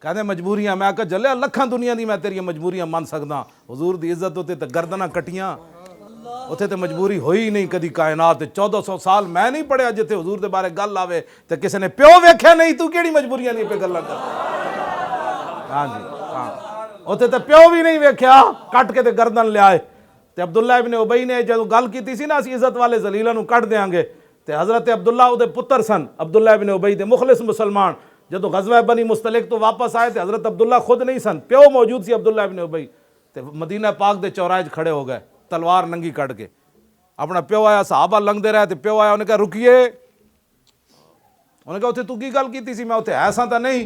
کہتے مجبوریاں، میں آکا جلے لکھاں دنیا دی میں تیری مجبوریاں مان سکدا، حضور دی عزت ہوتے تے گردناں کٹیاں، اتنے تے مجبوری ہوئی نہیں کدی کائنات 1400 سال میں نہیں پڑھیا جتھے حضور دے بارے گل آوے تے کسے نے پیو ویکھیا نہیں، تو کیڑی مجبوریاں نہیں پہ گلاں کر۔ ہاں جی ہاں، اتنے تے پیو بھی نہیں ویکھیا، کٹ کے تے گردن لے آئے تے عبداللہ ابن ابی نے جدوں گل کیتی سی نا اسی عزت والے ذلیلاں نوں کٹ دیاں گے تے حضرت عبداللہ او دے پتر سن، عبداللہ ابن ابی دے مخلص مسلمان، جدوں غزوہ بنی مستلق تو واپس آئے تے حضرت عبداللہ خود نہیں سن، پیو موجود سی عبداللہ ابن ابی تے مدینہ پاک دے چوراہے کھڑے ہو گئے تلوار ننگی کٹ کے، اپنا پیو آیا، صحابہ لنگدے رہے تے پیو آیا، انہیں کہا رکیے، انہیں کہا اتھے تو کی گل کیتی سی؟ میں اتھے ایسا تا نہیں،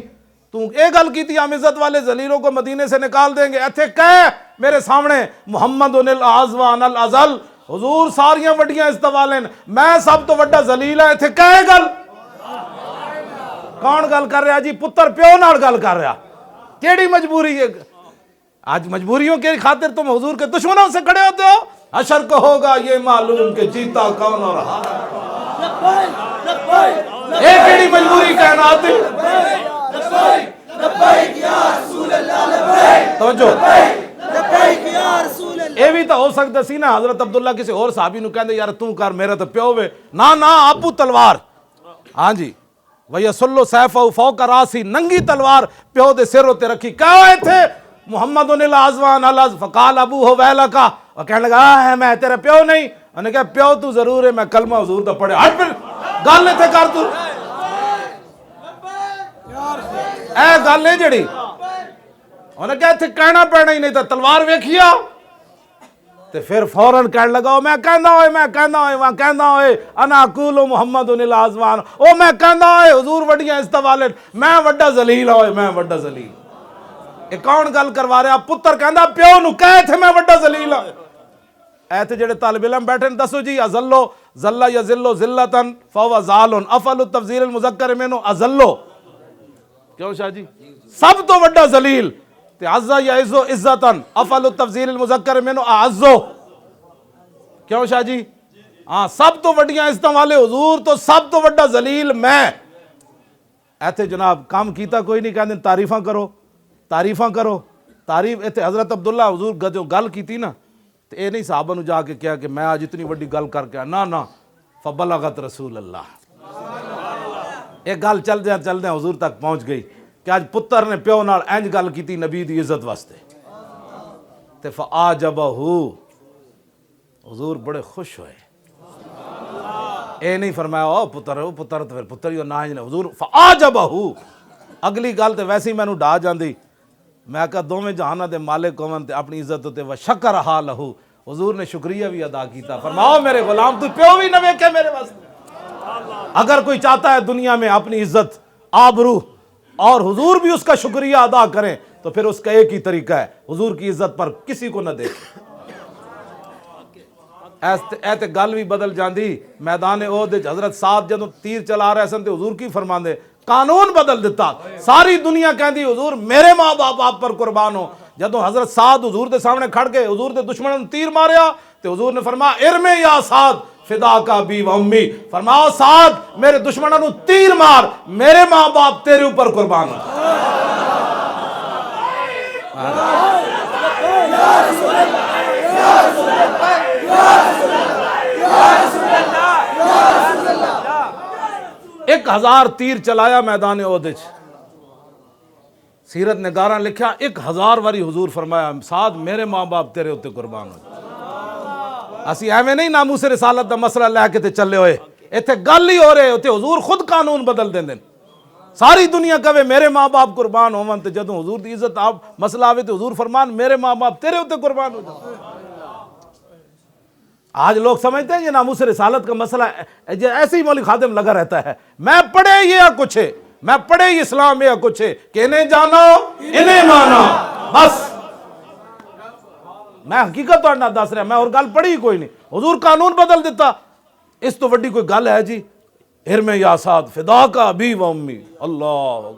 تو ایک گل کیتی ہم عزت والے ذلیلوں کو مدینے سے نکال دیں گے، ایتھے کہے میرے سامنے محمد الاعظم الازل، حضور ساریاں وڈیاں استوالیں، میں سب تو وڈا ذلیل ہے، ایتھے کہے گل کون گل کر رہا جی؟ پتر پیو نال گل کر رہا، کیڑی مجبوری ہے؟ آج مجبوریوں کے خاطر تم حضور کے دشمنوں سے کھڑے ہوتے ہو، حشر کو ہوگا یہ معلوم کہ جیتا کون اور ہارا ایک کیڑی مجبوری کہنا آتی توجہ اے بھی تو ہو سکتا سی نا حضرت عبداللہ کسی اور صحابی نو کہندے یار تو کر میرا تو پیو وے، نا ابو تلوار، ہاں جی وَيَسُلُّ سَيْفَهُ فَوْقَ رَاسِهِ، ننگی تلوار پیو دے سر ہوتے رکھی، کہا ہوئے تھے محمد الاعظم الازل، فقال ابوہ ویلکا، وہ کہنے لگا ہے میں تیرا پیو نہیں، انہیں کہا پیو تو ضرور ہے، میں کلمہ حضور دا پڑھے، ہٹ پھر گل نہیں تھے کر تو اے گل نہیں جڑی، انہیں کہا تھے کہنا پینا ہی نہیں تھا، تلوار ویکھیا تے پھر فوراں کہنے لگا میں کہندا ہوئے انا اقول محمد الاعظم، او میں کہندا ہوئے حضور وڈیاں استوالن، میں وڈا ذلیل ہوئے، میں وڈا ذلیل، یہ کون گل کروا رہا؟ پتر کہندا پیو نو کہے تھے میں وڈا ذلیل ہوں، اے تھے جڑے طالب علم بیٹھے دسو جی ازلو ذل یذل ذلتن فهو ذال، افعل التفضیل المذکر منو ازلو، کیوں شاہ جی؟ سب تو وڈا ذلیل تے عز یعز عزتن، افعل التفضیل المذکر منو اعزو، کیوں شاہ جی؟ ہاں سب تو وڈیاں عزتاں والے حضور تو سب تو وڈا ذلیل میں، ایتھے جناب کام کیتا کوئی نہیں، کہندے تعریفاں کرو تعریف، ایتھے حضرت عبداللہ حضور جو گل کیتی نا تو اے نہیں صحابہ نو جا کے کیا کہ میں آج اتنی وڈی گل کر کے نا فبلغت رسول اللہ، ایک گل چل دیں حضور تک پہنچ گئی کہ آج پتر نے پیو نال اینج گل کیتی نبی دی عزت واسطے تے فآجبہ، حضور بڑے خوش ہوئے، اے نہیں فرمایا او پتر تو پھر پتر ہی نہ ہی، حضور فآجبہ، اگلی گل تے ویسے ہی میں نو ڈا جاندی، میں کہا دوویں جہاناں دے مالک ہون تے اپنی عزت تے وشکرھا لہو، حضور نے شکریہ بھی ادا کیتا، فرماؤ میرے غلام تو پیو بھی نہ ویکھے میرے واسطے، اگر کوئی چاہتا ہے دنیا میں اپنی عزت آبرو اور حضور بھی اس کا شکریہ ادا کریں تو پھر اس کا ایک ہی طریقہ ہے، حضور کی عزت پر کسی کو نہ دیکھیں، ایتے گل بھی بدل جاندی، میدان احد حضرت سعد جدوں تیر چلا رہے سن تے حضور کی فرماندے قانون بدل دیتا، ساری دنیا کہندی حضور میرے ماں باپ آپ پر قربان ہو، جدوں حضرت سعد حضور دے سامنے کھڑ کے حضور دے دشمنوں نے تیر ماریا تے حضور نے فرمایا ارمی یا سعد فداک ابی و امی، فرماؤ سعد میرے دشمنوں نے تیر مار، میرے ماں باپ تیرے اوپر قربان ہو۔ ایک 1000 تیر چلایا میدان احد، سیرت نگاراں لکھیا 1000 واری حضور فرمایا سعد میرے ماں باپ تیرے ہوتے قربان ہو، اسی ایویں نہیں ناموس رسالت دا مسئلہ لے کے تے چلے ہوئے، ایتھے گل ہی ہو رہے ہوتے حضور خود قانون بدل دیں، ساری دنیا کہے میرے ماں باپ قربان ہون تے جدوں حضور دی عزت آپ مسئلہ آوے تے حضور فرمان میرے ماں باپ تیرے ہوتے قربان ہو جائے۔ آج لوگ سمجھتے ہیں یہ ناموس رسالت کا مسئلہ ایسے ہی مولوی خادم لگا رہتا ہے، میں پڑھے یہ کچھ ہے، میں پڑھے اسلام یہ کچھ ہے کہ انہیں جانو انہیں مانا، بس میں حقیقت تو نہ دس رہا، میں اور گل پڑھی کوئی نہیں، حضور قانون بدل دیتا، اس تو وڈی کوئی گل ہے جی؟ ارمی یا سعد فداک ابی و امی، اللہ